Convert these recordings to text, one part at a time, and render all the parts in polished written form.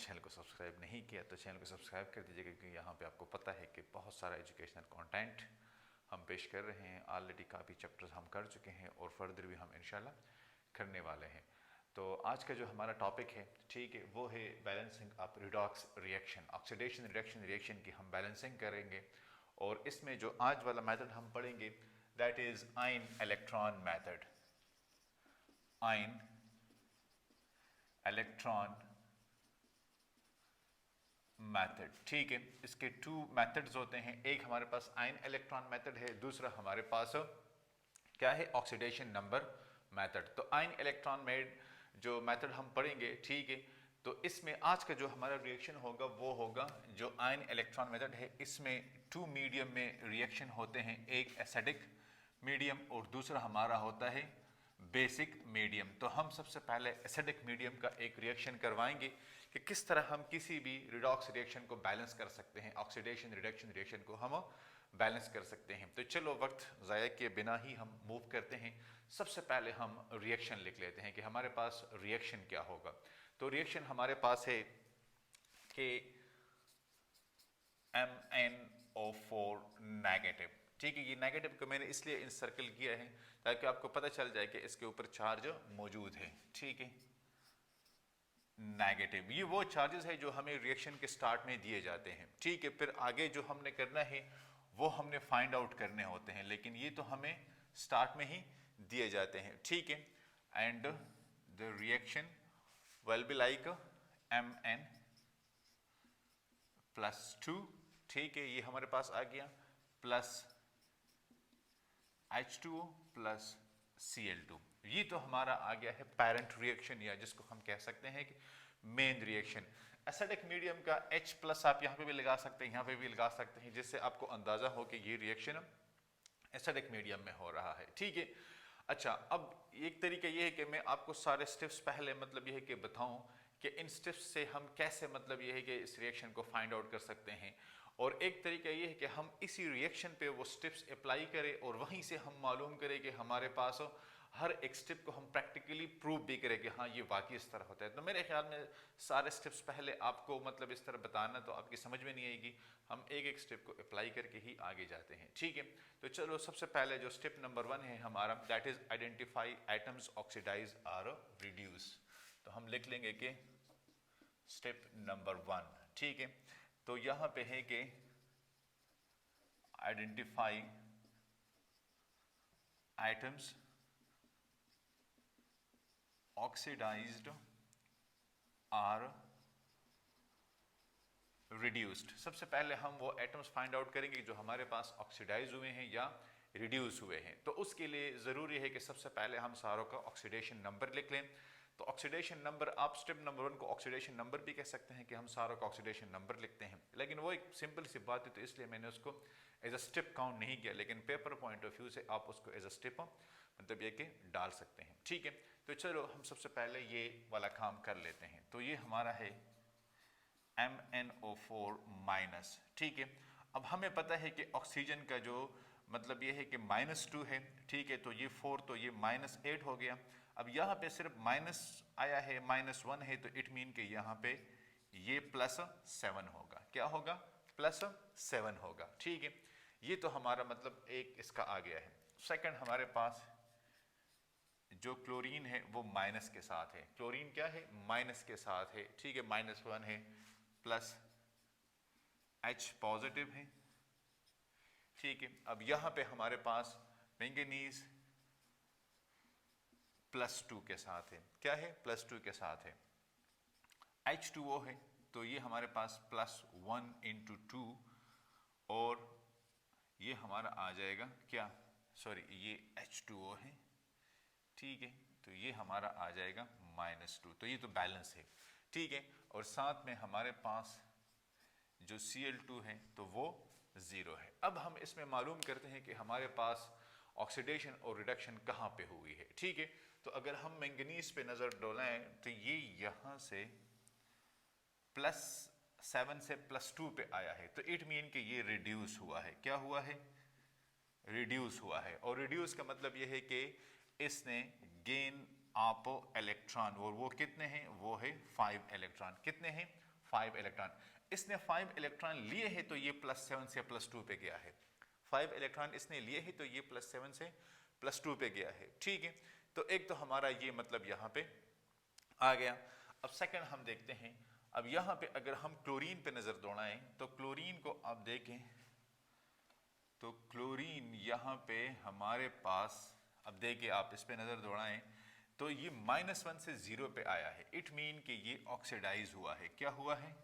Channel को subscribe नहीं किया तो चैनल को सब्सक्राइब कर दीजिएगा, क्योंकि यहाँ पे आपको पता है कि बहुत सारा एजुकेशनल कंटेंट हम पेश कर रहे हैं। ऑलरेडी काफ़ी चैप्टर्स हम कर चुके हैं और फर्दर भी हम इंशाल्लाह करने वाले हैं। तो आज का जो हमारा टॉपिक है, ठीक है, वो है balancing of redox reaction. Oxidation reaction की हम बैलेंसिंग करेंगे और इसमें जो आज वाला मेथड हम पढ़ेंगे that is ion electron method. Ion electron method, ठीक है। इसके टू मेथड्स होते हैं, एक हमारे पास आयन इलेक्ट्रॉन मेथड है, दूसरा हमारे पास क्या है, ऑक्सीडेशन नंबर मेथड। तो आयन इलेक्ट्रॉन मेड जो मेथड हम पढ़ेंगे, ठीक है, तो इसमें आज का जो हमारा रिएक्शन होगा वो होगा जो आयन इलेक्ट्रॉन मेथड है। इसमें टू मीडियम में रिएक्शन होते हैं, एक एसिडिक मीडियम और दूसरा हमारा होता है बेसिक मीडियम। तो हम सबसे पहले एसिडिक मीडियम का एक रिएक्शन करवाएंगे कि किस तरह हम किसी भी रिडॉक्स रिएक्शन को बैलेंस कर सकते हैं, ऑक्सीडेशन रिडक्शन रिएक्शन को हम बैलेंस कर सकते हैं। तो चलो वक्त ज़ाया किए बिना ही हम मूव करते हैं। सबसे पहले हम रिएक्शन लिख लेते हैं कि हमारे पास रिएक्शन क्या होगा। तो रिएक्शन हमारे पास है कि MnO4 नेगेटिव, ठीक है। ये नेगेटिव को मैंने इसलिए इन सर्कल किया है ताकि आपको पता चल जाए कि इसके ऊपर चार्ज मौजूद है, ठीक है, नेगेटिव। ये वो चार्जेस है जो हमें रिएक्शन के स्टार्ट में दिए जाते हैं, ठीक है। फिर आगे जो हमने करना है वो हमने फाइंड आउट करने होते हैं, लेकिन ये तो हमें स्टार्ट में ही दिए जाते हैं, ठीक है। And the reaction will be like Mn +2, ठीक है, ये हमारे पास आ गया, प्लस H2O प्लस Cl2। ये तो हमारा आ गया है पेरेंट रिएक्शन, या जिसको हम कह सकते हैं कि मेन रिएक्शन। एसिडिक मीडियम का H प्लस आप यहाँ पे भी लगा सकते हैं, यहाँ पे भी लगा सकते हैं, जिससे आपको अंदाजा हो कि ये रिएक्शन एसिडिक मीडियम में हो रहा है, ठीक है। अच्छा, अब एक तरीका ये है कि मैं आपको सारे स्टेप्स पहले मतलब ये है कि बताऊं कि इन स्टेप्स से हम कैसे मतलब ये है कि इस रिएक्शन को फाइंड आउट कर सकते हैं। और एक तरीका ये है कि हम इसी रिएक्शन पे वो स्टेप्स अप्लाई करें और वहीं से हम मालूम करें कि हमारे पास हर एक स्टेप को हम प्रैक्टिकली प्रूव भी करें कि हाँ ये वाकई इस तरह होता है। तो मेरे ख्याल में सारे स्टेप्स पहले आपको मतलब इस तरह बताना तो आपकी समझ में नहीं आएगी, हम एक एक स्टेप को अप्लाई करके ही आगे जाते हैं, ठीक है। तो चलो सबसे पहले जो स्टेप नंबर 1 है हमारा, that is identify items oxidise or reduce. तो हम लिख लेंगे कि स्टेप नंबर 1, ठीक है। तो यहां पे है कि identify items oxidised or reduced. सबसे पहले हम वो एटम्स फाइंड आउट करेंगे जो हमारे पास ऑक्सीडाइज हुए हैं या रिड्यूस हुए हैं। तो उसके लिए ज़रूरी है कि सबसे पहले हम सारों का ऑक्सीडेशन नंबर लिख लें। तो ऑक्सीडेशन नंबर, आप स्टेप नंबर 1 को ऑक्सीडेशन नंबर भी कह सकते हैं कि हम सारों का ऑक्सीडेशन नंबर लिखते हैं, लेकिन वो एक सिंपल सी बात है तो इसलिए मैंने उसको एज अ स्टेप काउंट नहीं किया, लेकिन पेपर पॉइंट ऑफ व्यू से आप उसको एज अ स्टेप मतलब ये कि डाल सकते हैं, ठीक है। तो चलो हम सबसे पहले ये वाला काम कर लेते हैं। तो ये हमारा है MnO4 माइनस, ठीक है। अब हमें पता है कि ऑक्सीजन का जो मतलब ये है कि -2 है, ठीक है, तो ये 4 तो ये -8 हो गया। अब यहाँ पे सिर्फ माइनस आया है, -1 है, तो इट मीन कि यहाँ पे ये +7 होगा। क्या होगा? +7 होगा, ठीक है। ये तो हमारा मतलब एक इसका आ गया है। सेकंड हमारे पास जो क्लोरीन है वो माइनस के साथ है। क्लोरीन क्या है? माइनस के साथ है, ठीक है, -1 है, प्लस H पॉजिटिव है, ठीक है। अब यहां पे हमारे पास मैंगनीज +2 के साथ है। क्या है? +2 के साथ है। H2O है, तो ये हमारे पास +1 × 2 और ये हमारा आ जाएगा क्या, सॉरी ये H2O है, ठीक है, तो ये हमारा आ जाएगा -2। तो ये तो बैलेंस है, ठीक है। और साथ में हमारे पास जो Cl2 है तो वो 0 है। अब हम इसमें मालूम करते हैं कि हमारे पास ऑक्सीडेशन और रिडक्शन कहाँ पे हुई है, ठीक है। तो अगर हम मैंगनीज पे नज़र डोलाएं तो ये यहाँ से +7 से +2 पे आया है, तो इट मीन कि ये रिड्यूस हुआ है। क्या हुआ है? रिड्यूस हुआ है। और रिड्यूस का मतलब ये है कि इसने गेन आप इलेक्ट्रॉन, और वो कितने हैं? वो है 5 इलेक्ट्रॉन। कितने हैं? 5 इलेक्ट्रॉन। इसने 5 इलेक्ट्रॉन लिए हैं तो ये +7 से +2 पे गया है। 5 इलेक्ट्रॉन इसने लिए हैं तो ये +7 से +2 पे गया है। ठीक है, तो एक तो हमारा ये मतलब यहाँ पे आ गया। अब सेकंड हम देखते हैं, अब यहाँ पे अगर हम क्लोरीन पे नजर दौड़ाएं तो क्लोरीन को आप देखें तो क्लोरीन यहाँ पे हमारे पास, अब देखिए आप इस पे नजर दौड़ाएं तो ये -1 से 0 पे आया है। इट मीन कि ये ऑक्सीडाइज हुआ है। क्या हुआ है?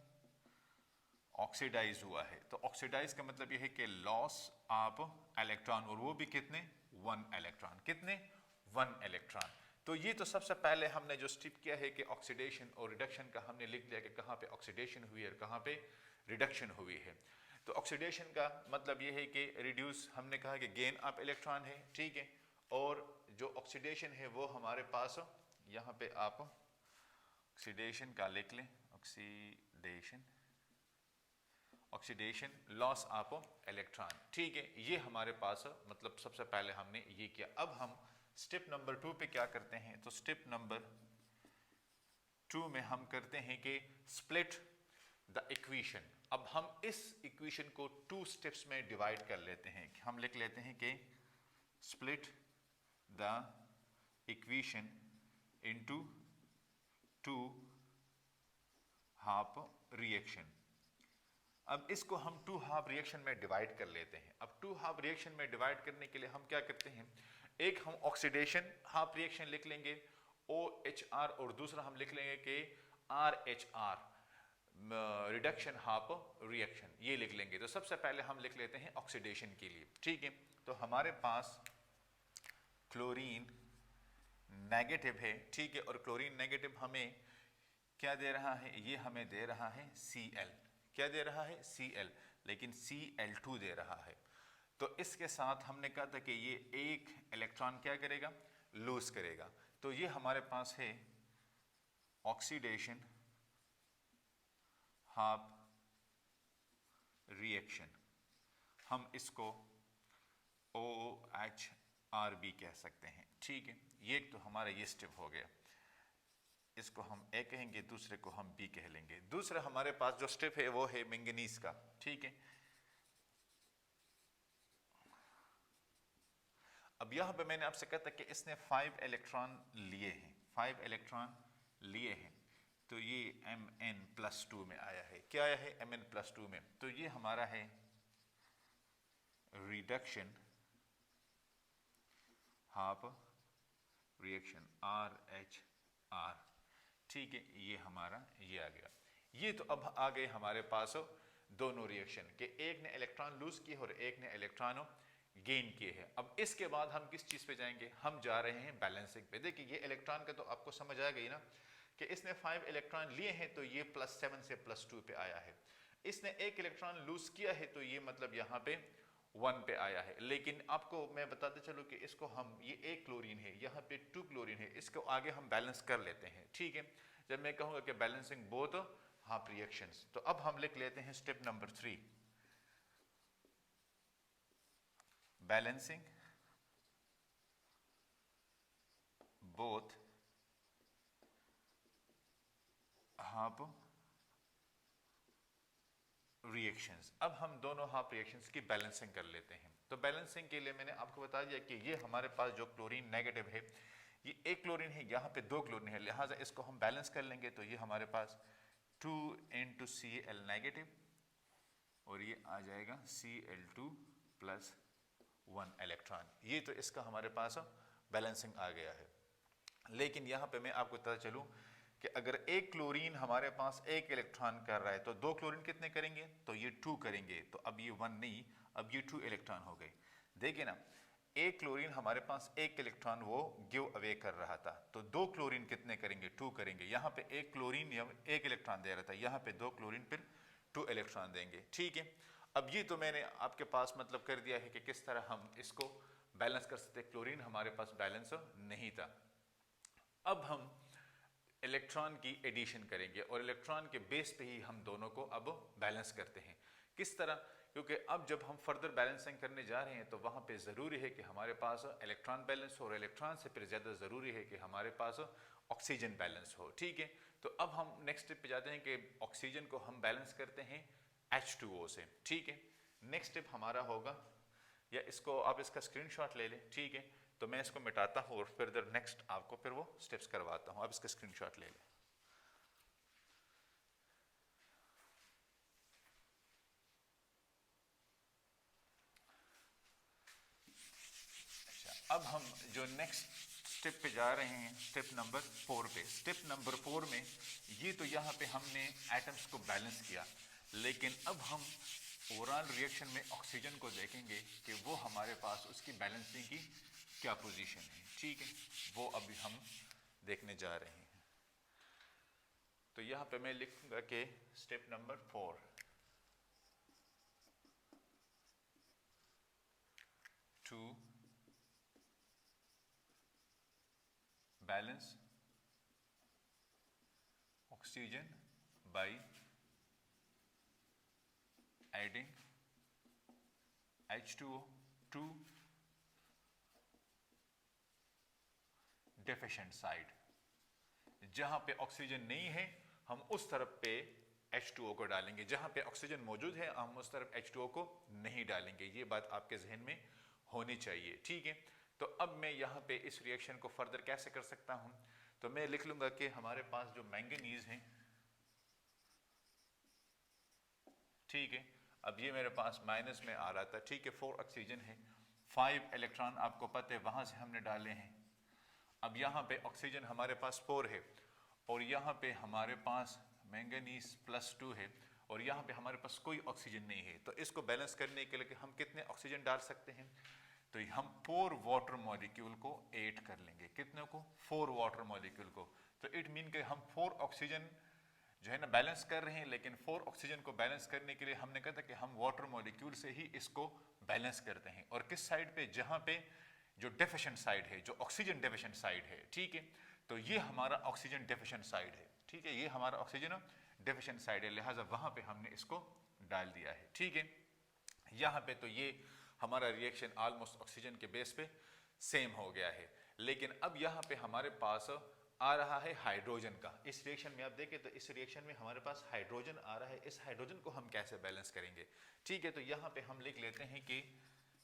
ऑक्सीडाइज हुआ है। तो ऑक्सीडाइज का मतलब ये है कि लॉस ऑफ इलेक्ट्रॉन, और वो भी कितने? 1 इलेक्ट्रॉन। कितने? 1 इलेक्ट्रॉन। तो ये तो सबसे पहले हमने जो स्टेप किया है कि ऑक्सीडेशन और रिडक्शन का हमने लिख लिया कि कहाँ पे ऑक्सीडेशन हुई है और कहाँ पे रिडक्शन हुई है। तो ऑक्सीडेशन का मतलब ये है कि रिड्यूस, हमने कहा कि गेन ऑफ इलेक्ट्रॉन है। ठीक है, और जो ऑक्सीडेशन है वो हमारे पास, यहाँ पे आप ऑक्सीडेशन का लिख लें, ऑक्सीडेशन लॉस ऑफ इलेक्ट्रॉन। ठीक है, ये हमारे पास मतलब सबसे पहले हमने ये किया। अब हम स्टेप नंबर 2 पे क्या करते हैं? तो स्टेप नंबर 2 में हम करते हैं कि स्प्लिट द इक्वेशन। अब हम इस इक्वेशन को 2 स्टेप्स में डिवाइड कर लेते हैं। हम लिख लेते हैं कि split the equation into 2 half reaction. अब इसको हम 2 हाफ रिएक्शन में डिवाइड कर लेते हैं। अब 2 हाफ रिएक्शन में डिवाइड करने के लिए हम क्या करते हैं? एक हम ऑक्सीडेशन हाफ रिएक्शन लिख लेंगे OHR, और दूसरा हम लिख लेंगे कि RHR रिडक्शन हाफ रिएक्शन, ये लिख लेंगे। तो सबसे पहले हम लिख लेते हैं ऑक्सीडेशन के लिए। ठीक है, तो हमारे पास क्लोरीन नेगेटिव है। ठीक है, और क्लोरीन नेगेटिव हमें क्या दे रहा है? ये हमें दे रहा है Cl। क्या दे रहा है? Cl, लेकिन Cl2 दे रहा है। तो इसके साथ हमने कहा था कि ये एक इलेक्ट्रॉन क्या करेगा? लूज करेगा। तो ये हमारे पास है ऑक्सीडेशन हाफ रिएक्शन। हम इसको OHRB कह सकते हैं। ठीक है, ये तो हमारा ये स्टेप हो गया। इसको हम A कहेंगे, दूसरे को हम B कह लेंगे। दूसरा हमारे पास जो स्टेप है वो है मैंगनीज का। ठीक है, अब यहां पे मैंने आपसे कहा था कि इसने 5 इलेक्ट्रॉन लिए हैं, 5 इलेक्ट्रॉन लिए हैं, तो ये Mn+2 में आया है। क्या आया है? Mn+2 में। तो ये हमारा है रिडक्शन हाफ रिएक्शन RHR। ठीक है, ये हमारा ये आ गया। ये तो अब आ गए हमारे पास दोनों रिएक्शन के, एक ने इलेक्ट्रॉन लूज किए और एक ने इलेक्ट्रॉन गेन किए हैं। अब इसके बाद हम किस चीज पे जाएंगे? हम जा रहे हैं बैलेंसिंग पे। देखिए ये इलेक्ट्रॉन का तो आपको समझ आ गई ना कि इसने 5 इलेक्ट्रॉन लिए हैं तो ये +7 से +2 पे आया है। इसने एक इलेक्ट्रॉन लूज किया है तो ये मतलब यहाँ पे 1 पे आया है। लेकिन आपको मैं बताते चलूँ कि इसको हम, ये एक क्लोरीन है, यहाँ पे 2 क्लोरीन है, इसको आगे हम बैलेंस कर लेते हैं। ठीक है, जब मैं कहूँगा कि बैलेंसिंग बोथ हाफ रिएक्शंस, तो अब हम लिख लेते हैं step number 3, balancing both half reactions. अब हम दोनों हाफ रिएक्शंस की बैलेंसिंग कर लेते हैं। तो बैलेंसिंग के लिए मैंने आपको बता दिया कि ये हमारे पास जो क्लोरीन नेगेटिव है, ये एक क्लोरीन है, यहाँ पे 2 क्लोरीन है, लिहाजा इसको हम बैलेंस कर लेंगे। तो ये हमारे पास 2 × Cl नेगेटिव, और ये आ जाएगा Cl2 + 1 इलेक्ट्रॉन। ये तो इसका हमारे पास बैलेंसिंग आ गया है। लेकिन यहाँ पे मैं आपको पता चलूँ कि अगर एक क्लोरीन हमारे पास एक इलेक्ट्रॉन कर रहा है तो 2 क्लोरीन कितने करेंगे? तो ये 2 करेंगे। तो अब ये 1 नहीं, अब ये 2 इलेक्ट्रॉन हो गए। देखिए ना, एक क्लोरीन हमारे पास एक इलेक्ट्रॉन वो गिव अवे कर रहा था, तो 2 क्लोरीन कितने करेंगे? 2 करेंगे। यहाँ पे एक क्लोरीन एक इलेक्ट्रॉन दे रहा था, यहाँ पे 2 क्लोरीन फिर 2 इलेक्ट्रॉन देंगे। ठीक है, अब ये तो मैंने आपके पास मतलब कर दिया है कि किस तरह हम इसको बैलेंस कर सकते। क्लोरीन हमारे पास बैलेंस नहीं था। अब हम इलेक्ट्रॉन की एडिशन करेंगे और इलेक्ट्रॉन के बेस पे ही हम दोनों को अब बैलेंस करते हैं। किस तरह? क्योंकि अब जब हम फर्दर बैलेंसिंग करने जा रहे हैं तो वहाँ पे ज़रूरी है कि हमारे पास इलेक्ट्रॉन बैलेंस हो, और इलेक्ट्रॉन से फिर ज़्यादा ज़रूरी है कि हमारे पास ऑक्सीजन बैलेंस हो। ठीक है, तो अब हम नेक्स्ट स्टेप पे जाते हैं कि ऑक्सीजन को हम बैलेंस करते हैं H2O से। ठीक है, नेक्स्ट स्टेप हमारा होगा, या इसको आप इसका स्क्रीनशॉट ले लें। ठीक है, तो मैं इसको मिटाता हूँ और फिर नेक्स्ट आपको फिर वो स्टेप्स करवाता हूँ। आप इसका स्क्रीनशॉट ले लें। अच्छा, अब हम जो नेक्स्ट स्टेप पे जा रहे हैं, स्टेप नंबर 4 पे। स्टेप नंबर 4 में ये तो यहाँ पे हमने एटम्स को बैलेंस किया, लेकिन अब हम ओवरऑल रिएक्शन में ऑक्सीजन को देखेंगे कि वो हमारे पास उसकी बैलेंसिंग की क्या पोजीशन है। ठीक है, वो अभी हम देखने जा रहे हैं। तो यहाँ पे मैं लिखूंगा कि step number 4, to balance oxygen by adding H2O to deficient side। जहां पे ऑक्सीजन नहीं है हम उस तरफ पे H2O को डालेंगे, जहां पे ऑक्सीजन मौजूद है हम उस तरफ H2O को नहीं डालेंगे। ये बात आपके जहन में होनी चाहिए। ठीक है, तो अब मैं यहाँ पे इस रिएक्शन को फर्दर कैसे कर सकता हूं, तो मैं लिख लूंगा कि हमारे पास जो मैंगनीज है, ठीक है, अब ये मेरे पास माइनस में आ रहा था। ठीक है, 4 ऑक्सीजन है, 5 इलेक्ट्रॉन आपको पता है वहां से हमने डाले हैं। अब यहाँ पे ऑक्सीजन हमारे पास 4 है और यहाँ पे हमारे पास मैंगनीज +2 है और यहाँ पे हमारे पास कोई ऑक्सीजन नहीं है। तो इसको बैलेंस करने के लिए हम कितने ऑक्सीजन डाल सकते हैं, तो हम 4 वाटर मॉलिक्यूल को ऐड कर लेंगे। कितने को, 4 वाटर मॉलिक्यूल को। तो इट मीन के हम 4 ऑक्सीजन जो है ना बैलेंस कर रहे हैं, लेकिन 4 ऑक्सीजन को बैलेंस करने के लिए हमने कहा था कि हम वाटर मॉलिक्यूल से ही इसको बैलेंस करते हैं। और किस साइड पे, जहां पे जो डेफिशिएंट साइड है, जो ऑक्सीजन डेफिशिएंट साइड है। ठीक है, तो ये हमारा ऑक्सीजन डेफिशिएंट साइड है। ठीक है, ये हमारा ऑक्सीजन डेफिशिएंट साइड है, लिहाजा वहां पे हमने इसको डाल दिया है। ठीक है, यहाँ पे तो ये हमारा रिएक्शन ऑलमोस्ट ऑक्सीजन के बेस पे सेम हो गया है। लेकिन अब यहाँ पे हमारे पास आ रहा है हाइड्रोजन का। इस रिएक्शन में आप देखें तो इस रिएक्शन में हमारे पास हाइड्रोजन आ रहा है। इस हाइड्रोजन को हम कैसे बैलेंस करेंगे। ठीक है, तो यहाँ पे हम लिख लेते हैं कि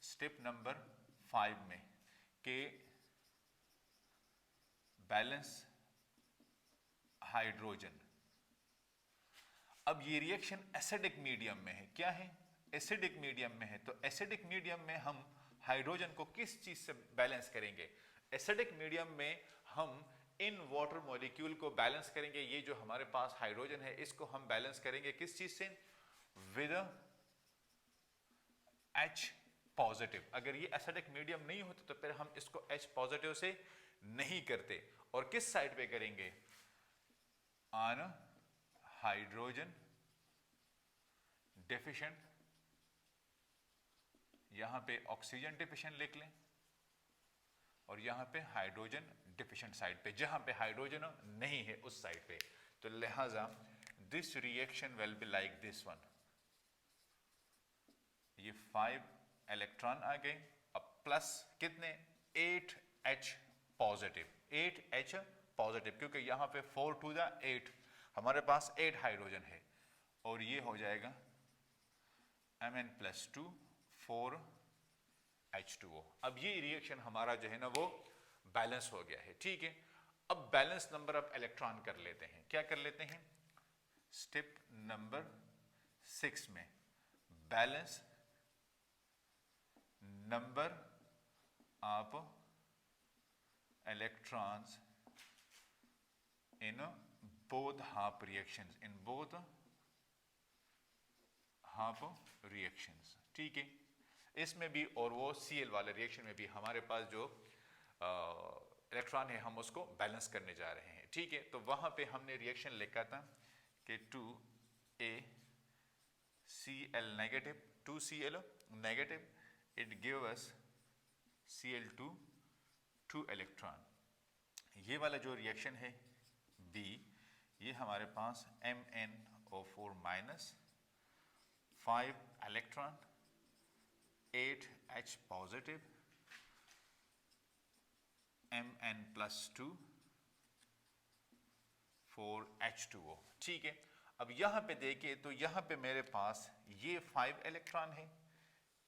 स्टेप नंबर 5 में कि बैलेंस हाइड्रोजन। अब ये रिएक्शन एसिडिक मीडियम में है। क्या है, एसिडिक मीडियम में है। तो एसिडिक मीडियम में हम हाइड्रोजन को किस चीज से बैलेंस करेंगे, एसिडिक मीडियम में हम इन वाटर मॉलिक्यूल को बैलेंस करेंगे। ये जो हमारे पास हाइड्रोजन है इसको हम बैलेंस करेंगे किस चीज से, विद H पॉजिटिव। अगर ये एसिडिक मीडियम नहीं होता तो फिर हम इसको H पॉजिटिव से नहीं करते। और किस साइड पे करेंगे, ऑन हाइड्रोजन डेफिशिएंट। यहां पे ऑक्सीजन डेफिशिएंट लिख लें और यहां पे हाइड्रोजन डिफिशिएंट साइड पे, जहां पे हाइड्रोजन नहीं है उस साइड पे। तो लिहाजा this reaction will be like this one. ये 5 इलेक्ट्रॉन आ गए, अब प्लस कितने, 8H पॉजिटिव, 8H पॉजिटिव, क्योंकि यहां पे 4 to the 8 हमारे पास 8 हाइड्रोजन है और ये हो जाएगा Mn+2 4H2O। अब ये रिएक्शन हमारा जो है ना वो बैलेंस हो गया है। ठीक है, अब बैलेंस नंबर ऑफ इलेक्ट्रॉन कर लेते हैं। क्या कर लेते हैं, स्टेप नंबर 6 में balance number of electrons in both half reactions, in both half reactions. ठीक है, इसमें भी और वो Cl वाले रिएक्शन में भी हमारे पास जो इलेक्ट्रॉन है हम उसको बैलेंस करने जा रहे हैं। ठीक है, तो वहां पे हमने रिएक्शन लिखा था कि 2ACl negative, 2Cl negative, it give us Cl2 2 electron. ये वाला जो रिएक्शन है B, ये हमारे पास MnO4 minus, 5 electron, 8H positive, Mn+2 4H2O। ठीक है, अब यहाँ पे देखिए तो यहाँ पे मेरे पास ये 5 इलेक्ट्रॉन है,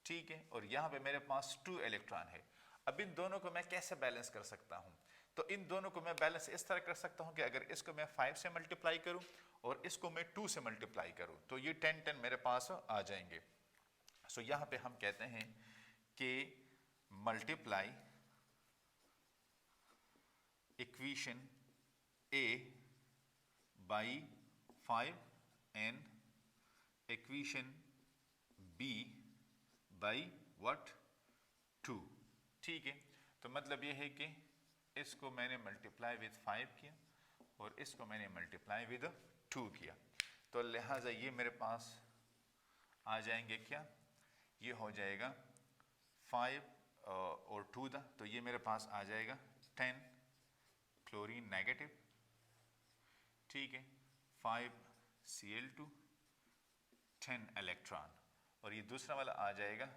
ठीक है, और यहाँ पे मेरे पास 2 इलेक्ट्रॉन है। अब इन दोनों को मैं कैसे बैलेंस कर सकता हूँ? तो इन दोनों को मैं बैलेंस इस तरह कर सकता हूँ कि अगर इसको मैं 5 से मल्टीप्लाई करूँ और इसको मैं 2 से मल्टीप्लाई करूँ तो ये 10 मेरे पास आ जाएंगे। सो यहाँ पे हम कहते हैं कि multiply equation A by 5 and equation B by what 2। ठीक है, तो मतलब ये है कि इसको मैंने मल्टीप्लाई विद 5 किया और इसको मैंने मल्टीप्लाई विद 2 किया, तो लिहाजा ये मेरे पास आ जाएंगे क्या, ये हो जाएगा 5 और 2 था, तो ये मेरे पास आ जाएगा 10 क्लोरीन नेगेटिव, ठीक है, 5 Cl2 10 इलेक्ट्रॉन, और ये दूसरा वाला आ जाएगा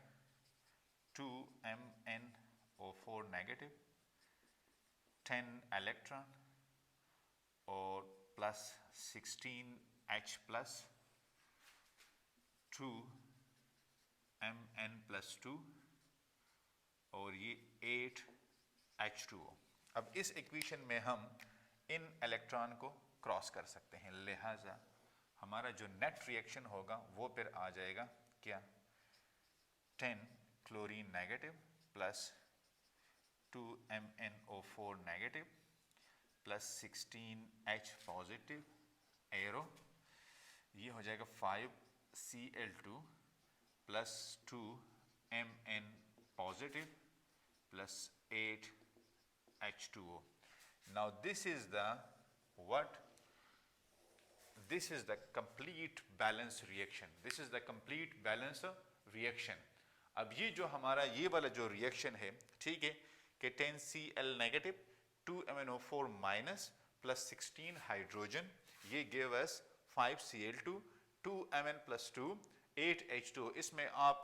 2 MnO4 नेगेटिव 10 इलेक्ट्रॉन और प्लस 16H प्लस 2 Mn+2 और ये 8H2O। अब इस इक्वेशन में हम इन इलेक्ट्रॉन को क्रॉस कर सकते हैं, लिहाजा हमारा जो नेट रिएक्शन होगा वो फिर आ जाएगा क्या, 10 chlorine negative plus 2 MnO4 negative plus 16H positive arrow, ये हो जाएगा 5 Cl2 plus 2 Mn positive plus 8 H2O. Now this is the what? This is the complete balance reaction. This is the complete balance reaction. अब ये जो हमारा ये वाला जो रिएक्शन है, ठीक है, कि 10Cl negative 2 MnO4 minus plus 16 hydrogen, ये give us 5 Cl2 2 Mn+2 8 H2O। इसमें आप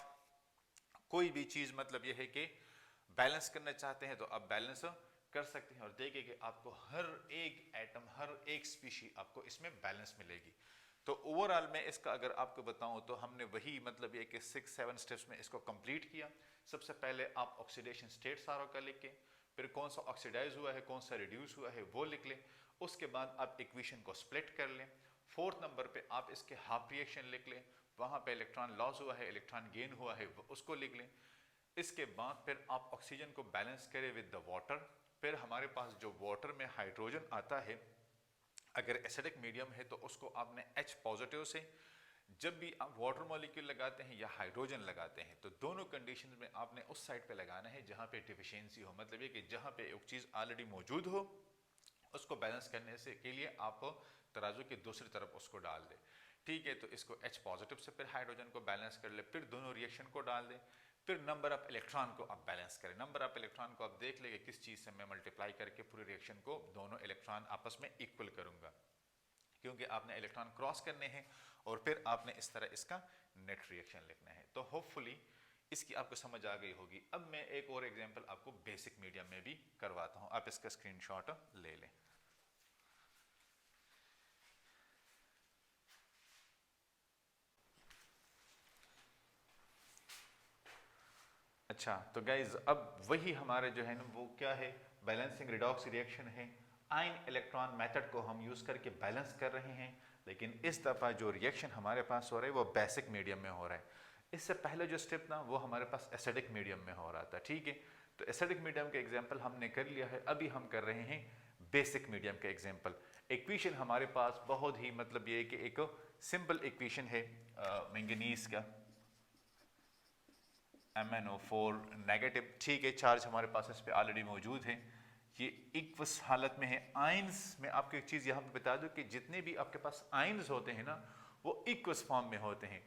कोई भी चीज मतलब ये है कि बैलेंस करना चाहते हैं तो आप बैलेंस कर सकते हैं, और देखिए कि आपको हर एक एटम, हर एक स्पीशी आपको इसमें बैलेंस मिलेगी। तो ओवरऑल में इसका अगर आपको बताऊं तो हमने वही मतलब ये कि 6-7 स्टेप्स में इसको कंप्लीट किया। सबसे पहले आप ऑक्सीडेशन स्टेट सारों का लिख के, फिर कौन सा ऑक्सीडाइज हुआ है, कौन सा रिड्यूस हुआ है वो लिख लें, उसके बाद आप इक्वेशन को स्प्लिट कर लें। 4th नंबर पे आप इसके हाफ रिएक्शन लिख लें, वहाँ पे इलेक्ट्रॉन लॉस हुआ है, इलेक्ट्रॉन गेन हुआ है, उसको लिख लें। इसके बाद फिर आप ऑक्सीजन को बैलेंस करें विद द वाटर। फिर हमारे पास जो वाटर में हाइड्रोजन आता है, अगर एसिडिक मीडियम है तो उसको आपने H पॉजिटिव से, जब भी आप वाटर मॉलिक्यूल लगाते हैं या हाइड्रोजन लगाते हैं तो दोनों कंडीशंस में आपने उस साइड पे लगाना है जहाँ पे डिफिशियंसी हो, मतलब ये कि जहाँ पे एक चीज़ ऑलरेडी मौजूद हो, उसको बैलेंस करने से के लिए आप तराजू की दूसरी तरफ उसको डाल दें। ठीक है, तो इसको H पॉजिटिव से फिर हाइड्रोजन को बैलेंस कर ले, फिर दोनों रिएक्शन को डाल दें, फिर नंबर ऑफ इलेक्ट्रॉन को आप बैलेंस करें। नंबर ऑफ इलेक्ट्रॉन को आप देख लेंगे किस चीज़ से मैं मल्टीप्लाई करके पूरे रिएक्शन को दोनों इलेक्ट्रॉन आपस में इक्वल करूंगा, क्योंकि आपने इलेक्ट्रॉन क्रॉस करने हैं और फिर आपने इस तरह इसका नेट रिएक्शन लिखना है। तो होपफुली इसकी आपको समझ आ गई होगी। अब मैं एक और एग्जांपल आपको बेसिक मीडियम में भी करवाता हूं, आप इसका स्क्रीनशॉट ले लें। अच्छा, तो गाइज अब वही हमारे जो है ना वो क्या है, बैलेंसिंग रिडॉक्स रिएक्शन है। आयन इलेक्ट्रॉन मेथड को हम यूज करके बैलेंस कर रहे हैं, लेकिन इस दफा जो रिएक्शन हमारे पास हो रहा है वो बेसिक मीडियम में हो रहा है। इससे पहले जो स्टेप ना वो हमारे पास एसिडिक मीडियम में हो रहा था। ठीक है, तो एसिडिक मीडियम के एग्जाम्पल हमने कर लिया है, अभी हम कर रहे हैं बेसिक मीडियम के एग्जाम्पल। इक्वेशन हमारे पास बहुत ही मतलब ये कि एक सिंपल इक्वेशन है मैंगनीज का MnO4 नेगेटिव, ठीक है, चार्ज हमारे पास इस पे ऑलरेडी मौजूद है, ये इक्वस हालत में है। आयंस में आपको एक चीज़ यहाँ पे बता दूं कि जितने भी आपके पास आयंस होते हैं ना वो इक्वस फॉर्म में होते हैं।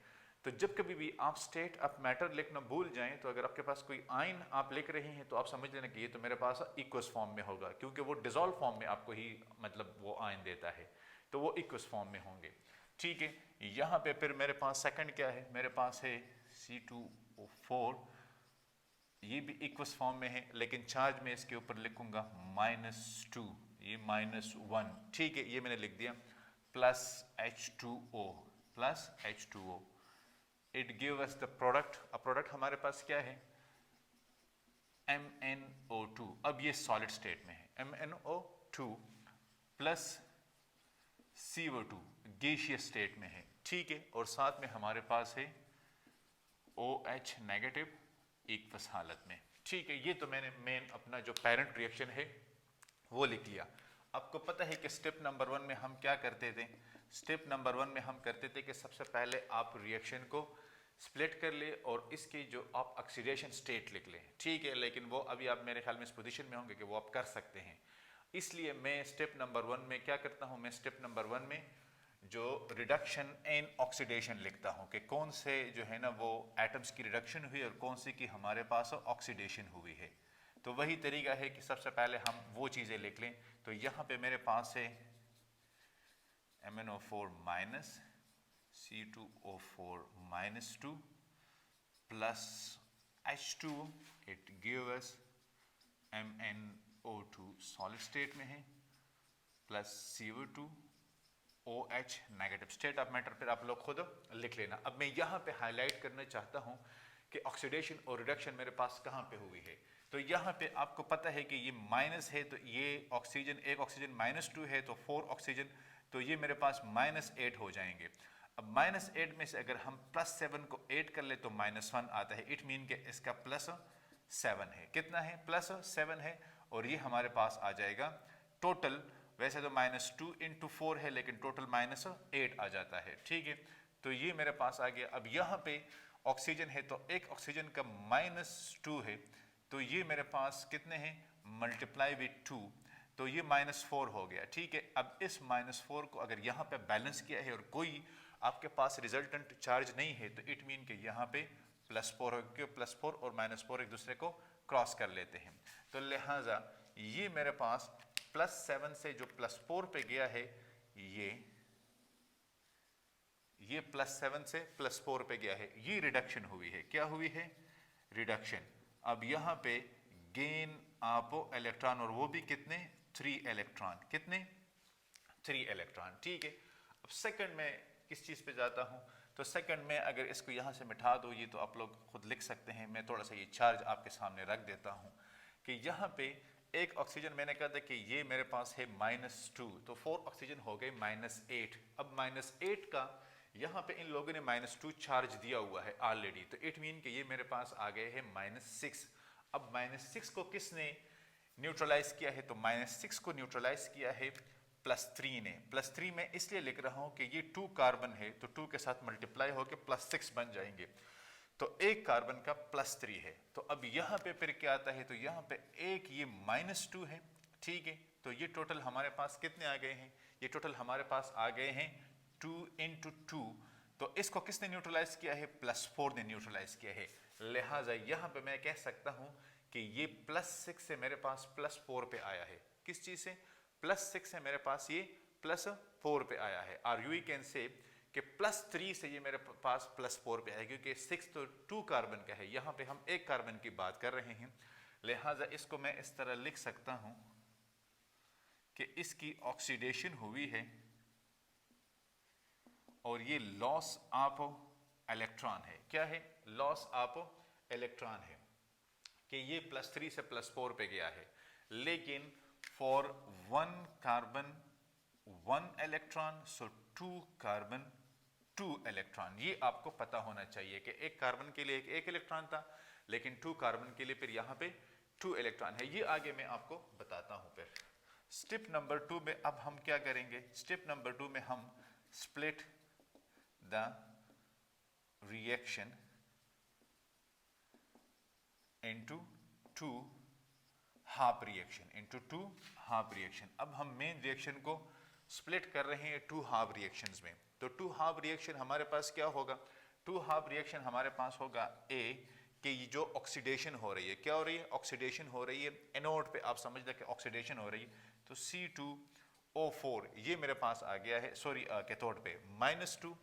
तो जब कभी भी आप स्टेट ऑफ मैटर लिखना भूल जाएं तो अगर आपके पास कोई आयन आप लिख रहे हैं तो आप समझ लेना कि ये तो मेरे पास इक्वस फॉर्म में होगा, क्योंकि वो डिसॉल्व फॉर्म में आपको ही मतलब वो आयन देता है, तो वो इक्वस फॉर्म में होंगे। ठीक है, यहाँ पे फिर मेरे पास सेकंड क्या है, मेरे पास है C2O4, ये भी इक्वस फॉर्म में है, लेकिन चार्ज में इसके ऊपर लिखूंगा -2, ये -1, ठीक है, ये मैंने लिख दिया, plus H2O, plus H2O, it give us the product. अब प्रोडक्ट हमारे पास क्या है, MnO2। अब ये सॉलिड स्टेट में है, MnO2 plus CO2 gaseous state में है, ठीक है, और साथ में हमारे पास है OH नेगेटिव एक्वस हालत में, ठीक है। ये तो मैंने मेन अपना जो पेरेंट रिएक्शन है वो लिख लिया। आपको पता है कि स्टेप नंबर 1 में हम क्या करते थे, स्टेप नंबर 1 में हम करते थे कि सबसे पहले आप रिएक्शन को स्प्लिट कर ले और इसकी जो आप ऑक्सीडेशन स्टेट लिख लें, ठीक है, लेकिन वो अभी आप मेरे ख्याल में इस पोजीशन में होंगे कि वो आप कर सकते हैं। इसलिए मैं स्टेप नंबर 1 में क्या करता हूं, मैं स्टेप नंबर 1 में जो रिडक्शन एंड ऑक्सीडेशन लिखता हूं कि कौन से जो है ना वो एटम्स की रिडक्शन हुई और कौन सी की हमारे पास ऑक्सीडेशन हुई है। तो वही तरीका है कि सबसे पहले हम वो चीज़ें लिख लें। तो यहाँ पे मेरे पास है MnO4 minus C2O4 -2 plus H2, it give us MnO2 solid state में है, plus CO2 OH negative state of matter, फिर आप लोग खुद लिख लेना। अब मैं यहाँ पे हाईलाइट करना चाहता हूँ कि ऑक्सीडेशन और रिडक्शन मेरे पास कहाँ पे हुई है। तो यहाँ पे आपको पता है कि ये माइनस है, तो ये ऑक्सीजन, एक ऑक्सीजन -2 है, तो 4 ऑक्सीजन, तो ये मेरे पास -8 हो जाएंगे। अब -8 में से अगर हम +7 को 8 कर ले तो -1 आता है, इट मीन के इसका +7 है। कितना है, +7 है, और ये हमारे पास आ जाएगा टोटल, वैसे तो -2 × 4 है लेकिन टोटल -8 आ जाता है, ठीक है। तो ये मेरे पास आ गया। अब यहाँ पे ऑक्सीजन है, तो एक ऑक्सीजन का -2 है, तो ये मेरे पास कितने हैं, मल्टीप्लाई विथ 2, तो ये -4 हो गया, ठीक है। अब इस -4 को अगर यहाँ पे बैलेंस किया है और कोई आपके पास रिजल्टेंट चार्ज नहीं है, तो इट मीन कि यहाँ पे +4 हो गया, +4 और -4 एक दूसरे को क्रॉस कर लेते हैं। तो लिहाजा ये मेरे पास +7 से जो +4 पे गया है, ये +7 से +4 पे गया है, ये रिडक्शन हुई है। क्या हुई है, रिडक्शन। अब यहाँ पे गेन आपो इलेक्ट्रॉन, और वो भी कितने, 3 इलेक्ट्रॉन, कितने, 3 इलेक्ट्रॉन, ठीक है। अब सेकंड में किस चीज़ पे जाता हूँ, तो सेकंड में अगर इसको यहाँ से मिटा दो, ये तो आप लोग खुद लिख सकते हैं, मैं थोड़ा सा ये चार्ज आपके सामने रख देता हूँ कि यहाँ पे एक ऑक्सीजन, मैंने कहा था कि ये मेरे पास है -2, तो 4 ऑक्सीजन हो गए -8। अब -8 का यहाँ पे इन लोगों ने -2 चार्ज दिया हुआ है ऑलरेडी, तो इट मीन कि ये मेरे पास आ गए हैं -6। अब -6 को किसने न्यूट्रलाइज किया है, तो -6 को न्यूट्रलाइज किया है +3 ने। +3 में इसलिए लिख रहा हूँ कि ये 2 कार्बन है, तो 2 के साथ मल्टीप्लाई होकर +6 बन जाएंगे, तो एक कार्बन का +3 है। तो अब यहाँ पे फिर क्या आता है, तो यहाँ पे एक ये -2 है, ठीक है। तो ये टोटल हमारे पास कितने आ गए हैं, ये टोटल हमारे पास आ गए हैं 2 × 2, तो इसको किसने न्यूट्रलाइज किया है, +4 ने न्यूट्रलाइज किया है। लिहाजा यहाँ पे मैं कह सकता हूँ कि ये +6 से मेरे पास +4 पे आया है। किस चीज़ से, +6 से मेरे पास ये +4 पे आया है। और यू कैन से कि +3 से ये मेरे पास +4 पे है, क्योंकि 6 तो 2 कार्बन का है, यहाँ पे हम एक कार्बन की बात कर रहे हैं। लिहाजा इसको मैं इस तरह लिख सकता हूँ कि इसकी ऑक्सीडेशन हुई है और ये लॉस ऑफ इलेक्ट्रॉन है। क्या है, लॉस ऑफ इलेक्ट्रॉन है, कि ये +3 से +4 पे गया है, लेकिन for 1 carbon 1 electron, so 2 carbon 2 electron. ये आपको पता होना चाहिए कि एक कार्बन के लिए एक इलेक्ट्रॉन था, लेकिन 2 कार्बन के लिए फिर यहाँ पे 2 इलेक्ट्रॉन है। ये आगे मैं आपको बताता हूँ। फिर स्टेप नंबर 2 में अब हम क्या करेंगे, स्टेप नंबर 2 में हम split the reaction into 2 half reaction, into 2 half reaction. अब हम मेन रिएक्शन को स्प्लिट कर रहे हैं 2 हाफ रिएक्शंस में। तो 2 हाफ रिएक्शन हमारे पास क्या होगा, 2 हाफ रिएक्शन हमारे पास होगा ए कि ये जो ऑक्सीडेशन हो रही है, क्या हो रही है, ऑक्सीडेशन हो रही है एनोड पे, आप समझ लें कि ऑक्सीडेशन हो रही है। तो C2O4 ये मेरे पास आ गया है, सॉरी कैथोड पे -2,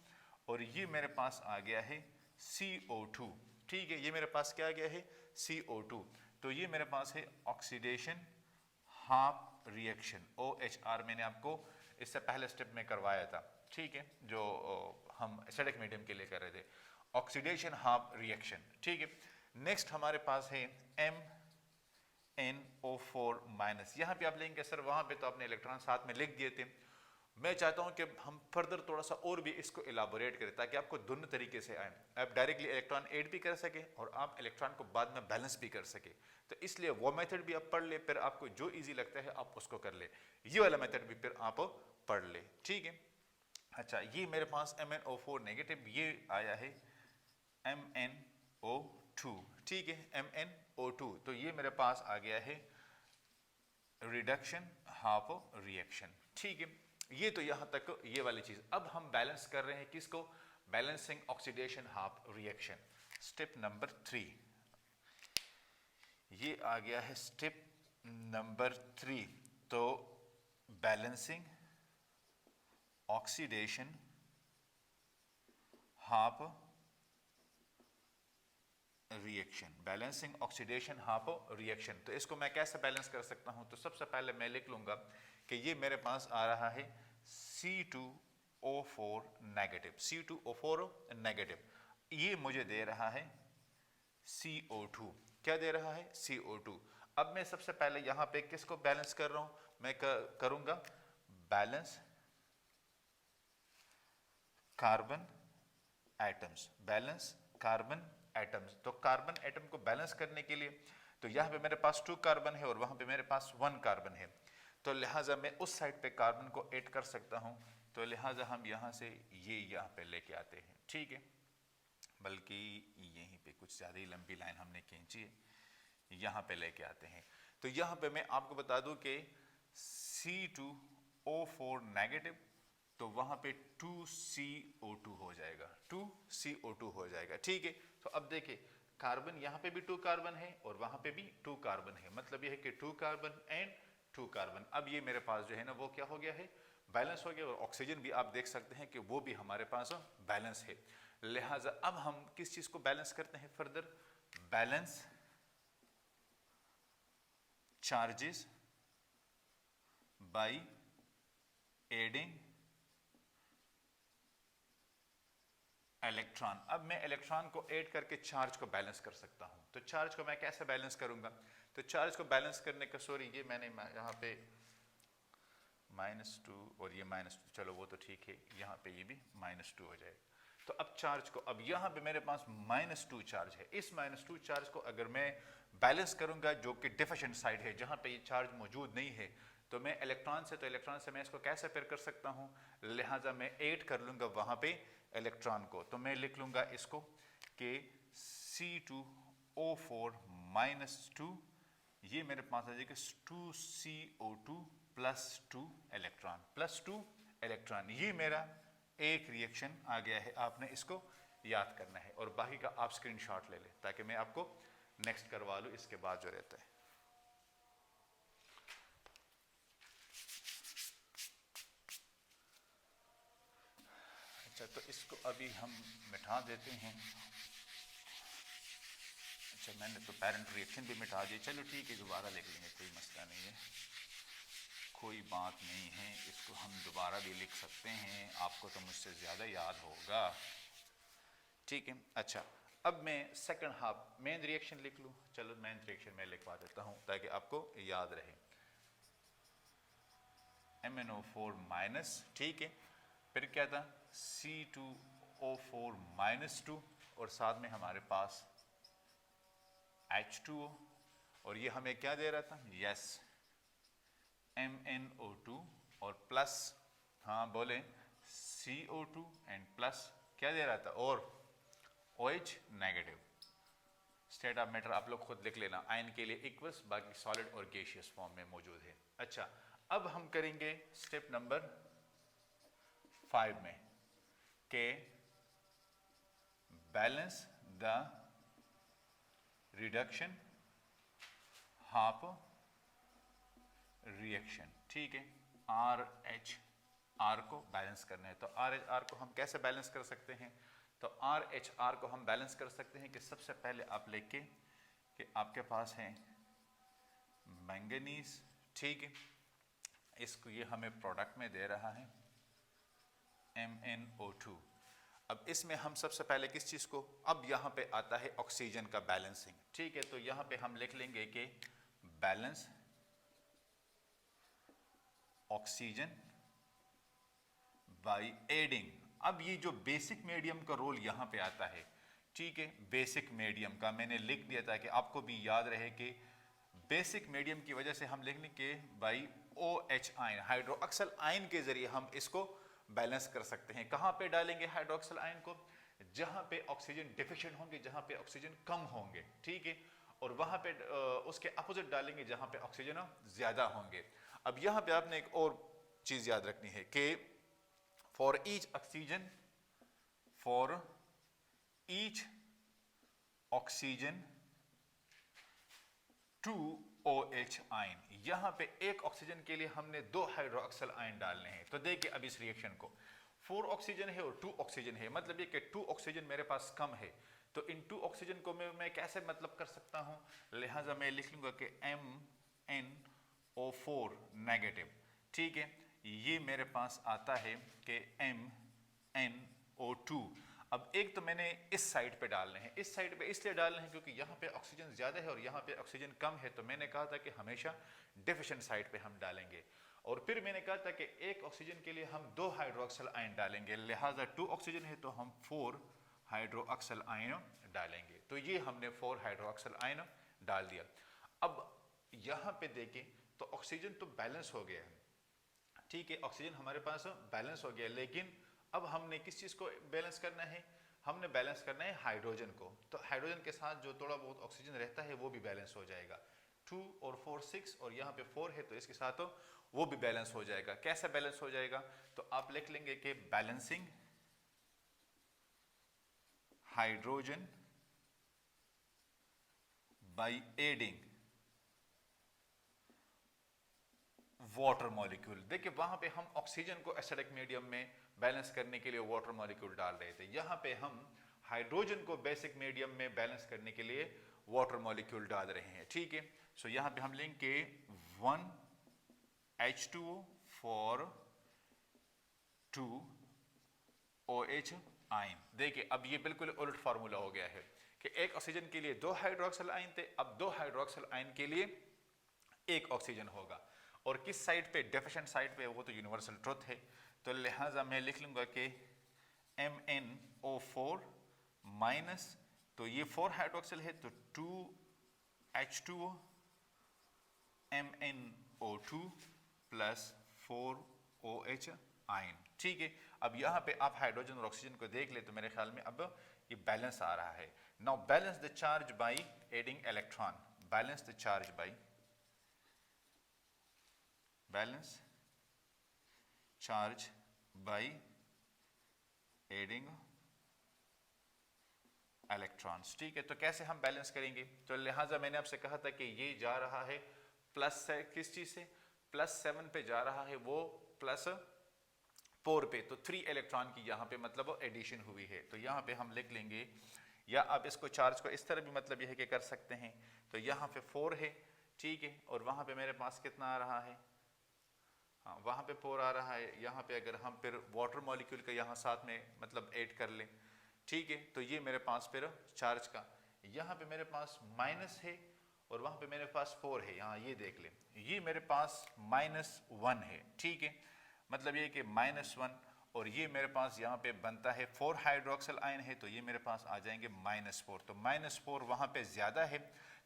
और ये मेरे पास आ गया है CO2, ठीक है। ये मेरे पास क्या आ गया है, CO2। तो ये मेरे पास है ऑक्सीडेशन हाफ रिएक्शन, OHR मैंने आपको इससे पहले स्टेप में करवाया था, ठीक है, जो हम एसिडिक मीडियम के लिए कर रहे थे, ऑक्सीडेशन हाफ रिएक्शन, ठीक है। नेक्स्ट हमारे पास है MnO4 माइनस। यहाँ पे आप लेंगे सर वहाँ पे तो आपने इलेक्ट्रॉन साथ में लिख दिए थे, मैं चाहता हूँ कि हम फर्दर थोड़ा सा और भी इसको इलाबोरेट करें ताकि आपको दोनों तरीके से आए, आप डायरेक्टली इलेक्ट्रॉन ऐड भी कर सके और आप इलेक्ट्रॉन को बाद में बैलेंस भी कर सके। तो इसलिए वो मेथड भी आप पढ़ ले, फिर आपको जो इजी लगता है आप उसको कर ले, ये वाला मेथड भी फिर आप पढ़ ले, ठीक है। अच्छा, ये मेरे पास MnO4 नेगेटिव, ये आया है MnO2, ठीक है, MnO2, तो ये मेरे पास आ गया है रिडक्शन हाफ रिएक्शन, ठीक है। ये तो यहां तक ये वाली चीज। अब हम बैलेंस कर रहे हैं किसको, balancing oxidation half reaction, step number 3, ये आ गया है स्टेप नंबर 3। तो balancing oxidation half reaction, balancing oxidation half reaction. तो इसको मैं कैसे बैलेंस कर सकता हूं, तो सबसे पहले मैं लिख लूंगा कि ये मेरे पास आ रहा है C2O4 नेगेटिव, C2O4 नेगेटिव, ये मुझे दे रहा है CO2, क्या दे रहा है, CO2। अब मैं सबसे पहले यहां पे किसको बैलेंस कर रहा हूं, मैं करूंगा balance carbon atoms, balance carbon atoms. तो कार्बन एटम को बैलेंस करने के लिए तो यहाँ पे मेरे पास 2 कार्बन है और वहां पे मेरे पास 1 कार्बन है, तो लिहाजा मैं उस साइड पे कार्बन को ऐड कर सकता हूं, तो लिहाजा हम यहाँ से ये यहाँ पे लेके आते हैं, ठीक है, बल्कि यहीं पे कुछ ज़्यादा ही लंबी लाइन हमने खींची है, यहाँ पे लेके आते हैं। तो यहाँ पे मैं आपको बता दूं कि C2O4 नेगेटिव, तो वहां पे 2CO2 हो जाएगा, 2CO2 हो जाएगा, ठीक है। तो अब देखिए कार्बन यहाँ पे भी 2 कार्बन है और वहां पे भी 2 कार्बन है, मतलब ये है कि 2 कार्बन एंड 2 कार्बन। अब ये मेरे पास जो है ना वो क्या हो गया है, बैलेंस हो गया, और ऑक्सीजन भी आप देख सकते हैं कि वो भी हमारे पास बैलेंस है। लिहाजा अब हम किस चीज को बैलेंस करते हैं further, balance charges by adding electron. अब मैं इलेक्ट्रॉन को ऐड करके चार्ज को बैलेंस कर सकता हूं, तो चार्ज को मैं कैसे बैलेंस करूंगा, तो चार्ज को बैलेंस करने का, सॉरी ये मैंने यहाँ पे -2 और ये -2, चलो वो तो ठीक है, यहाँ पे ये भी -2 हो जाएगा। तो अब चार्ज को, अब यहाँ पे मेरे पास -2 चार्ज है, इस -2 चार्ज को अगर मैं बैलेंस करूंगा जो कि डिफिशिएंट साइड है जहाँ पे ये चार्ज मौजूद नहीं है, तो मैं इलेक्ट्रॉन से, तो इलेक्ट्रॉन से मैं इसको कैसे पेयर कर सकता हूँ, लिहाजा मैं ऐड कर लूंगा वहाँ पे इलेक्ट्रॉन को। तो मैं लिख लूंगा इसको कि C2O4 -2, ये मेरे पास आ जाएगा 2CO2 +2 इलेक्ट्रॉन, +2 इलेक्ट्रॉन। ये मेरा एक रिएक्शन आ गया है, आपने इसको याद करना है और बाकी का आप स्क्रीनशॉट ले लें ताकि मैं आपको नेक्स्ट करवा लूँ इसके बाद जो रहता है। अच्छा, तो इसको अभी हम मिटा देते हैं। अच्छा, मैंने तो पेरेंट रिएक्शन भी मिटा दी, चलो ठीक है दोबारा लिख लेंगे, कोई मसला नहीं है, कोई बात नहीं है, इसको हम दोबारा भी लिख सकते हैं, आपको तो मुझसे ज़्यादा याद होगा, ठीक है। अच्छा, अब मैं सेकंड हाफ मेन रिएक्शन लिख लूँ, चलो मेन रिएक्शन मैं लिखवा देता हूँ ताकि आपको याद रहे। MnO4 माइनस, ठीक है, फिर क्या था C2O4 -2 और साथ में हमारे पास H2O, और ये हमें क्या दे रहा था, यस MnO2 और प्लस, हाँ बोले CO2 एंड प्लस क्या दे रहा था, और OH negative. State of matter आप लोग खुद लिख लेना, आयन के लिए इक्वस, बाकी सॉलिड और गैसियस फॉर्म में मौजूद है। अच्छा, अब हम करेंगे स्टेप नंबर 5 में के balance the reduction half reaction, ठीक है, RHR को बैलेंस करना है। तो RHR को हम कैसे बैलेंस कर सकते हैं, तो RHR को हम बैलेंस कर सकते हैं कि सबसे पहले आप लेके कि आपके पास है मैंगनीज, ठीक है, इसको ये हमें प्रोडक्ट में दे रहा है MnO2। अब इसमें हम सबसे पहले किस चीज़ को, अब यहाँ पे आता है ऑक्सीजन का बैलेंसिंग, ठीक है। तो यहाँ पे हम लिख लेंगे कि बैलेंस ऑक्सीजन बाय एडिंग। अब ये जो बेसिक मीडियम का रोल यहाँ पे आता है, ठीक है। बेसिक मीडियम का मैंने लिख दिया था कि आपको भी याद रहे कि बेसिक मीडियम की वजह से हम लिखने के by OH ion, hydroxyl ion के जरिए हम इसको बैलेंस कर सकते हैं। कहाँ पे डालेंगे हाइड्रोक्सल आयन को? जहाँ पे ऑक्सीजन डिफिशिएंट होंगे, जहाँ पे ऑक्सीजन कम होंगे, ठीक है। और वहाँ पे उसके अपोजिट डालेंगे जहाँ पे ऑक्सीजन ज्यादा होंगे। अब यहाँ पे आपने एक और चीज याद रखनी है कि for each oxygen, for each oxygen 2 OH ion, यहां पे एक ऑक्सीजन के लिए हमने 2 हाइड्रोक्सल आयन डालने हैं। तो देखिए अब इस रिएक्शन को, 4 ऑक्सीजन है और 2 ऑक्सीजन है, मतलब ये कि 2 ऑक्सीजन मेरे पास कम है। तो इन 2 ऑक्सीजन को मैं कैसे मतलब कर सकता हूं, लिहाजा मैं लिख लूंगा कि MnO4 नेगेटिव, ठीक है। ये मेरे पास आता है कि MnO2। अब एक तो मैंने इस साइड पे डालने हैं, इस साइड पे इसलिए डालने हैं क्योंकि यहाँ पे ऑक्सीजन ज्यादा है और यहाँ पे ऑक्सीजन कम है। तो मैंने कहा था कि हमेशा डिफिशिएंट साइड पे हम डालेंगे। और फिर मैंने कहा था कि एक ऑक्सीजन के लिए हम 2 हाइड्रोक्सल आयन डालेंगे, लिहाजा 2 ऑक्सीजन है तो हम 4 हाइड्रोक्सल आयन डालेंगे। तो ये हमने 4 हाइड्रोक्सल आयन डाल दिया। अब यहाँ पे देखें तो ऑक्सीजन तो बैलेंस हो गया है, ठीक है। ऑक्सीजन हमारे पास बैलेंस हो गया, लेकिन अब हमने किस चीज को बैलेंस करना है? हमने बैलेंस करना है हाइड्रोजन को। तो हाइड्रोजन के साथ जो थोड़ा बहुत ऑक्सीजन रहता है वो भी बैलेंस हो जाएगा। 2 और 4 6 और यहाँ पे 4 है तो इसके साथ वो भी बैलेंस हो जाएगा। कैसे बैलेंस हो जाएगा? तो आप लिख लेंगे कि balancing hydrogen by adding water molecule. देखिए वहां पे हम ऑक्सीजन को एसिडिक मीडियम में बैलेंस करने के लिए वाटर मॉलिक्यूल डाल रहे थे, यहाँ पे हम हाइड्रोजन को बेसिक मीडियम में बैलेंस करने के लिए वाटर मॉलिक्यूल डाल रहे हैं, ठीक है। सो यहाँ पे हम लेंगे 1 H2O फॉर 2 OH आयन। देखिए अब ये बिल्कुल उल्ट फार्मूला हो गया है कि एक ऑक्सीजन के लिए 2 हाइड्रोक्सल आयन थे, अब 2 हाइड्रोक्सल आयन के लिए 1 ऑक्सीजन होगा। और किस साइड पे? डेफिशिएंट साइड पे, वो तो यूनिवर्सल ट्रुथ है। तो लिहाजा मैं लिख लूंगा कि MnO4 माइनस, तो ये 4 हाइड्रोक्सिल है तो 2 H2O MnO2 plus 4 OH ion, ठीक है। अब यहाँ पे आप हाइड्रोजन और ऑक्सीजन को देख ले तो मेरे ख्याल में अब ये बैलेंस आ रहा है। Now balance the charge by adding electron, balance the charge by balance charge by adding electrons, ठीक है। तो कैसे हम बैलेंस करेंगे? तो लिहाजा मैंने आपसे कहा था कि ये जा रहा है प्लस से, किस चीज से? +7 पे जा रहा है, वो +4 पे। तो 3 इलेक्ट्रॉन की यहाँ पे मतलब एडिशन हुई है। तो यहाँ पे हम लिख लेंगे, या आप इसको चार्ज को इस तरह भी मतलब यह है कि कर सकते हैं। तो यहाँ पे 4 है, ठीक है। और वहाँ पे मेरे पास कितना आ रहा है? हाँ, वहाँ पे 4 आ रहा है। यहाँ पे अगर हम फिर वाटर मॉलिक्यूल का यहाँ साथ में मतलब ऐड कर लें, ठीक है। तो ये मेरे पास फिर चार्ज का, यहाँ पे मेरे पास माइनस है और वहाँ पे मेरे पास 4 है। यहाँ ये देख लें, ये मेरे पास -1 है, ठीक है। मतलब ये कि -1 और ये मेरे पास यहाँ पे बनता है 4 हाइड्रोक्सिल आयन है, तो ये मेरे पास आ जाएंगे -4। तो -4 वहाँ पे ज़्यादा है,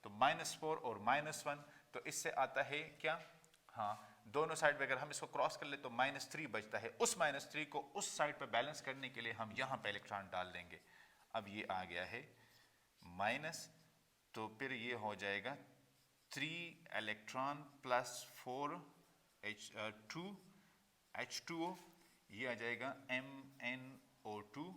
तो -4 और -1, तो इससे आता है क्या? हाँ, दोनों साइड पे अगर हम इसको क्रॉस कर ले तो -3 बचता है। उस -3 को उस साइड पे बैलेंस करने के लिए हम यहाँ पे इलेक्ट्रॉन डाल देंगे। अब ये आ गया है माइनस, तो फिर ये हो जाएगा 3 इलेक्ट्रॉन प्लस 4 2 H2O, ये आ जाएगा MnO2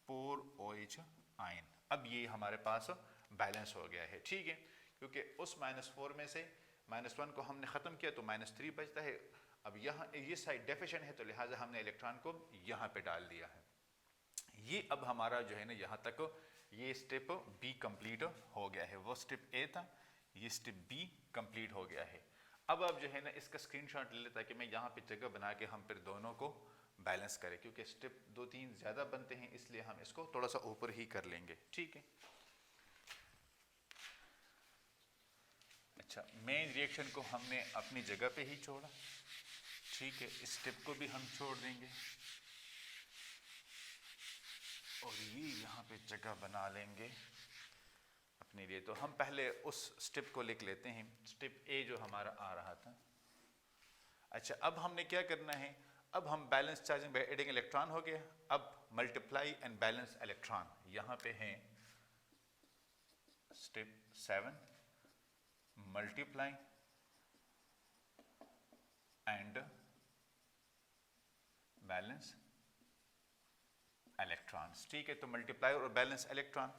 4 OH आयन। अब ये हमारे पास बैलेंस हो गया है, ठीक है। क्योंकि उस -4 में से -1 को हमने ख़त्म किया तो -3 बचता है। अब यहाँ ये साइड डेफिशिएंट है तो लिहाजा हमने इलेक्ट्रॉन को यहाँ पे डाल दिया है। ये अब हमारा जो है ना यहाँ तक ये स्टेप बी कंप्लीट हो गया है। वो स्टेप ए था, ये स्टेप बी कंप्लीट हो गया है। अब आप जो है ना इसका स्क्रीनशॉट ले लेता है कि मैं यहाँ पे जगह बना के हम फिर दोनों को बैलेंस करें, क्योंकि स्टेप 2-3 ज़्यादा बनते हैं इसलिए हम इसको थोड़ा सा ऊपर ही कर लेंगे। ठीक है, अच्छा, मेन रिएक्शन को हमने अपनी जगह पे ही छोड़ा। ठीक है, इस स्टेप को भी हम छोड़ देंगे और ये यहाँ पे जगह बना लेंगे अपने लिए। तो हम पहले उस स्टेप को लिख लेते हैं, स्टेप ए जो हमारा आ रहा था। अच्छा, अब हमने क्या करना है, अब हम balance charging by adding electron हो गया। अब मल्टीप्लाई एंड बैलेंस इलेक्ट्रॉन, यहाँ पे हैं step 7, multiply and balance electrons. ठीक है, तो मल्टीप्लाई और बैलेंस इलेक्ट्रॉन,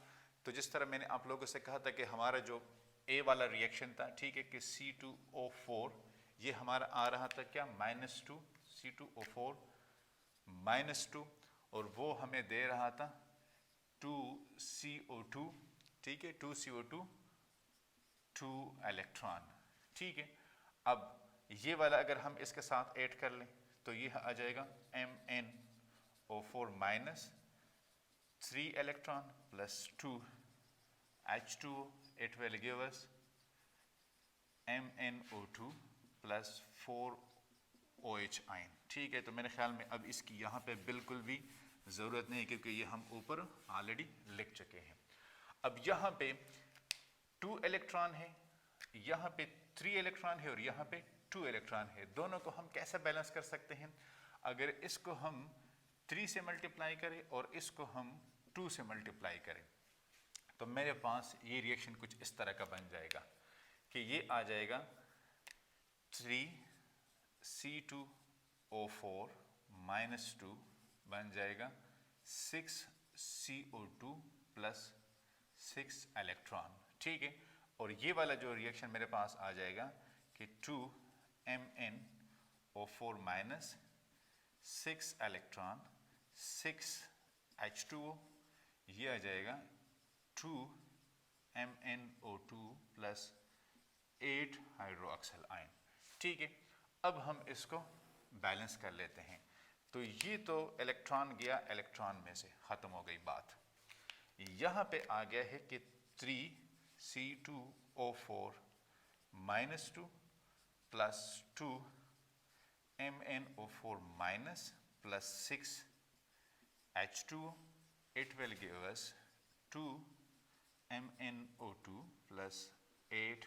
तो जिस तरह मैंने आप लोगों से कहा था कि हमारा जो ए वाला रिएक्शन था, ठीक है, कि C2O4 ये हमारा आ रहा था क्या, -2, C2O4 -2, और वो हमें दे रहा था 2CO2। ठीक है, 2CO2 2 इलेक्ट्रॉन। ठीक है, अब ये वाला अगर हम इसके साथ ऐड कर लें तो ये आ जाएगा MnO4 -3 electron plus 2 H2O, it will give us MnO2 plus 4 OH ion। ठीक है, तो मेरे ख्याल में अब इसकी यहाँ पे बिल्कुल भी ज़रूरत नहीं, क्योंकि ये हम ऊपर ऑलरेडी लिख चुके हैं। अब यहाँ पे 2 इलेक्ट्रॉन है, यहाँ पे 3 इलेक्ट्रॉन है और यहाँ पे 2 इलेक्ट्रॉन है। दोनों को हम कैसे बैलेंस कर सकते हैं, अगर इसको हम 3 से मल्टीप्लाई करें और इसको हम 2 से मल्टीप्लाई करें तो मेरे पास ये रिएक्शन कुछ इस तरह का बन जाएगा कि ये आ जाएगा 3C2O4 -2 बन जाएगा 6CO2 plus 6 इलेक्ट्रॉन। ठीक है, और ये वाला जो रिएक्शन मेरे पास आ जाएगा कि 2MnO4 -6 इलेक्ट्रॉन 6 H2O, ये आ जाएगा 2MnO2 plus 8 हाइड्रोक्सिल आयन। ठीक है, अब हम इसको बैलेंस कर लेते हैं। तो ये तो इलेक्ट्रॉन गया इलेक्ट्रॉन में से, ख़त्म हो गई बात। यहाँ पे आ गया है कि 3C2O4 -2 plus 2MnO4 plus 6 H2O, it will give us 2MnO2 plus 8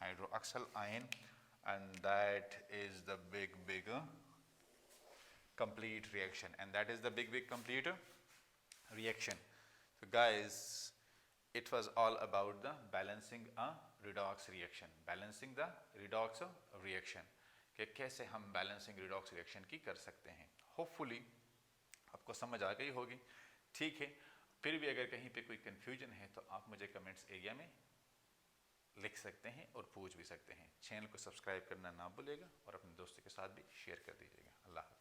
hydroxyl ion, and that is the big complete reaction, and that is the big complete reaction. So guys, it was all about the balancing a redox reaction, balancing the redox reaction, कि कैसे हम balancing redox reaction की कर सकते हैं। Hopefully आपको समझ आ गई होगी। ठीक है, फिर भी अगर कहीं पे कोई कंफ्यूजन है तो आप मुझे कमेंट्स एरिया में लिख सकते हैं और पूछ भी सकते हैं। चैनल को सब्सक्राइब करना ना भूलिएगा और अपने दोस्तों के साथ भी शेयर कर दीजिएगा। अल्लाह हाफ़िज़।